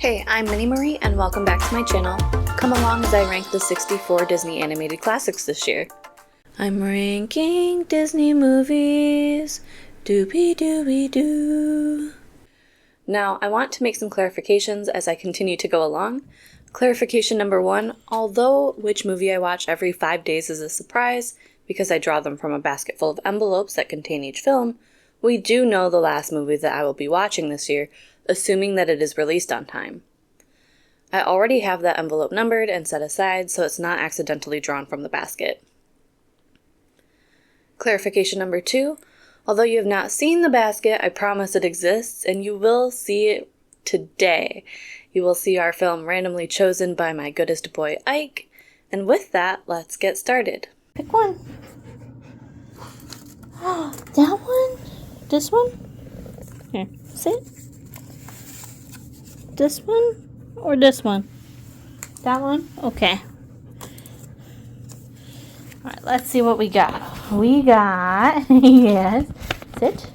Hey, I'm Minimarie and welcome back to my channel. Come along as I rank the 64 Disney animated classics this year. I'm ranking Disney movies, doobie-doobie-doo. Now, I want to make some clarifications as I continue to go along. Clarification number 1, although which movie I watch every 5 days is a surprise, because I draw them from a basket full of envelopes that contain each film, we do know the last movie that I will be watching this year, assuming that it is released on time. I already have that envelope numbered and set aside so it's not accidentally drawn from the basket. Clarification number 2, although you have not seen the basket, I promise it exists and you will see it today. You will see our film randomly chosen by my goodest boy Ike, and with that, let's get started. Pick one. Oh, that one? This one? Here, sit. This one or this one? That one? Okay. Alright, let's see what we got. We got, yes, sit.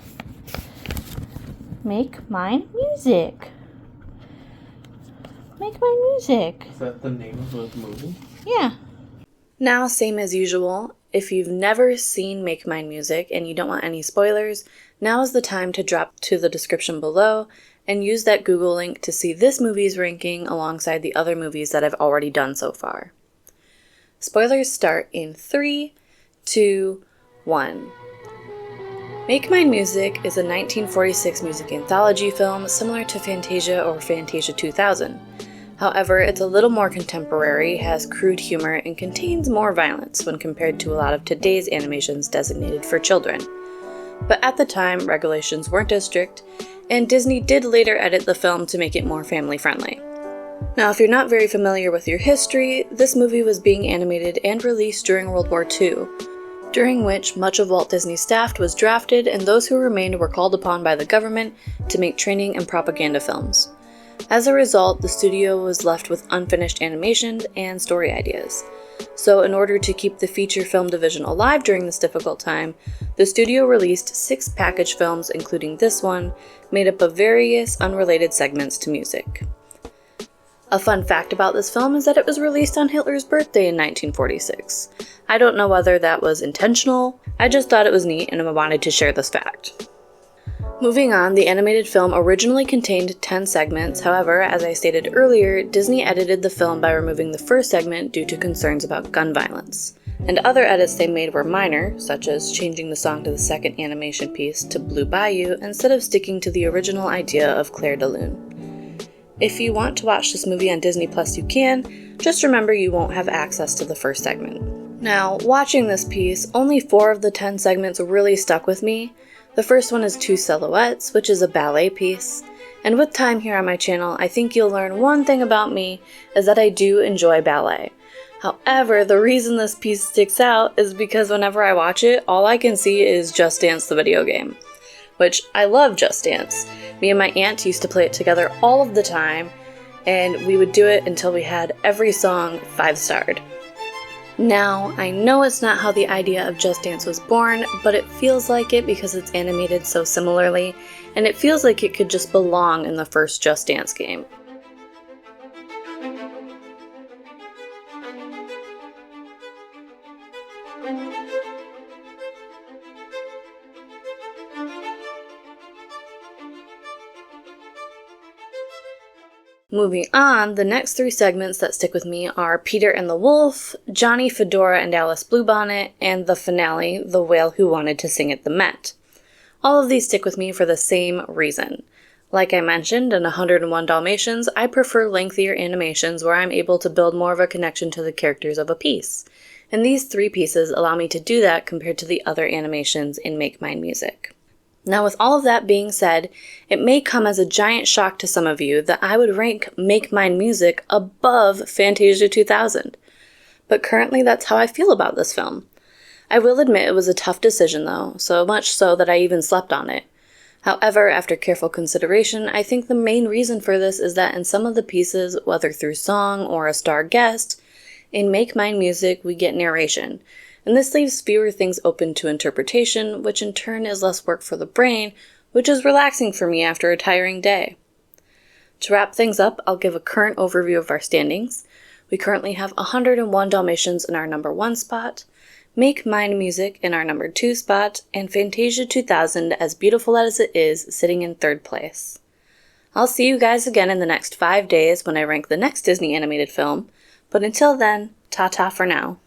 Make Mine Music. Make Mine Music. Is that the name of the movie? Yeah. Now, same as usual, if you've never seen Make Mine Music and you don't want any spoilers, now is the time to drop to the description below and use that Google link to see this movie's ranking alongside the other movies that I've already done so far. Spoilers start in 3, 2, 1. Make Mine Music is a 1946 music anthology film similar to Fantasia or Fantasia 2000. However, it's a little more contemporary, has crude humor, and contains more violence when compared to a lot of today's animations designated for children. But at the time, regulations weren't as strict, and Disney did later edit the film to make it more family-friendly. Now, if you're not very familiar with your history, this movie was being animated and released during World War II, during which much of Walt Disney's staff was drafted and those who remained were called upon by the government to make training and propaganda films. As a result, the studio was left with unfinished animations and story ideas. So in order to keep the feature film division alive during this difficult time, the studio released 6 package films, including this one, made up of various unrelated segments to music. A fun fact about this film is that it was released on Hitler's birthday in 1946. I don't know whether that was intentional, I just thought it was neat and I wanted to share this fact. Moving on, the animated film originally contained 10 segments, however, as I stated earlier, Disney edited the film by removing the first segment due to concerns about gun violence. And other edits they made were minor, such as changing the song to the second animation piece to Blue Bayou instead of sticking to the original idea of Clair de Lune. If you want to watch this movie on Disney Plus, you can, just remember you won't have access to the first segment. Now, watching this piece, only 4 of the 10 segments really stuck with me. The first one is 2 Silhouettes, which is a ballet piece. And with time here on my channel, I think you'll learn one thing about me, is that I do enjoy ballet. However, the reason this piece sticks out is because whenever I watch it, all I can see is Just Dance the video game. Which, I love Just Dance. Me and my aunt used to play it together all of the time, and we would do it until we had every song 5-starred. Now, I know it's not how the idea of Just Dance was born, but it feels like it because it's animated so similarly, and it feels like it could just belong in the first Just Dance game. Moving on, the next 3 segments that stick with me are Peter and the Wolf, Johnny Fedora and Alice Bluebonnet, and the finale, The Whale Who Wanted to Sing at the Met. All of these stick with me for the same reason. Like I mentioned in 101 Dalmatians, I prefer lengthier animations where I'm able to build more of a connection to the characters of a piece. And these 3 pieces allow me to do that compared to the other animations in Make Mine Music. Now, with all of that being said, it may come as a giant shock to some of you that I would rank Make Mine Music above Fantasia 2000. But currently that's how I feel about this film. I will admit it was a tough decision though, so much so that I even slept on it. However, after careful consideration, I think the main reason for this is that in some of the pieces, whether through song or a star guest, in Make Mine Music we get narration, and this leaves fewer things open to interpretation, which in turn is less work for the brain, which is relaxing for me after a tiring day. To wrap things up, I'll give a current overview of our standings. We currently have 101 Dalmatians in our number 1 spot, Make Mine Music in our number 2 spot, and Fantasia 2000, as beautiful as it is, sitting in 3rd place. I'll see you guys again in the next 5 days when I rank the next Disney animated film, but until then, ta-ta for now.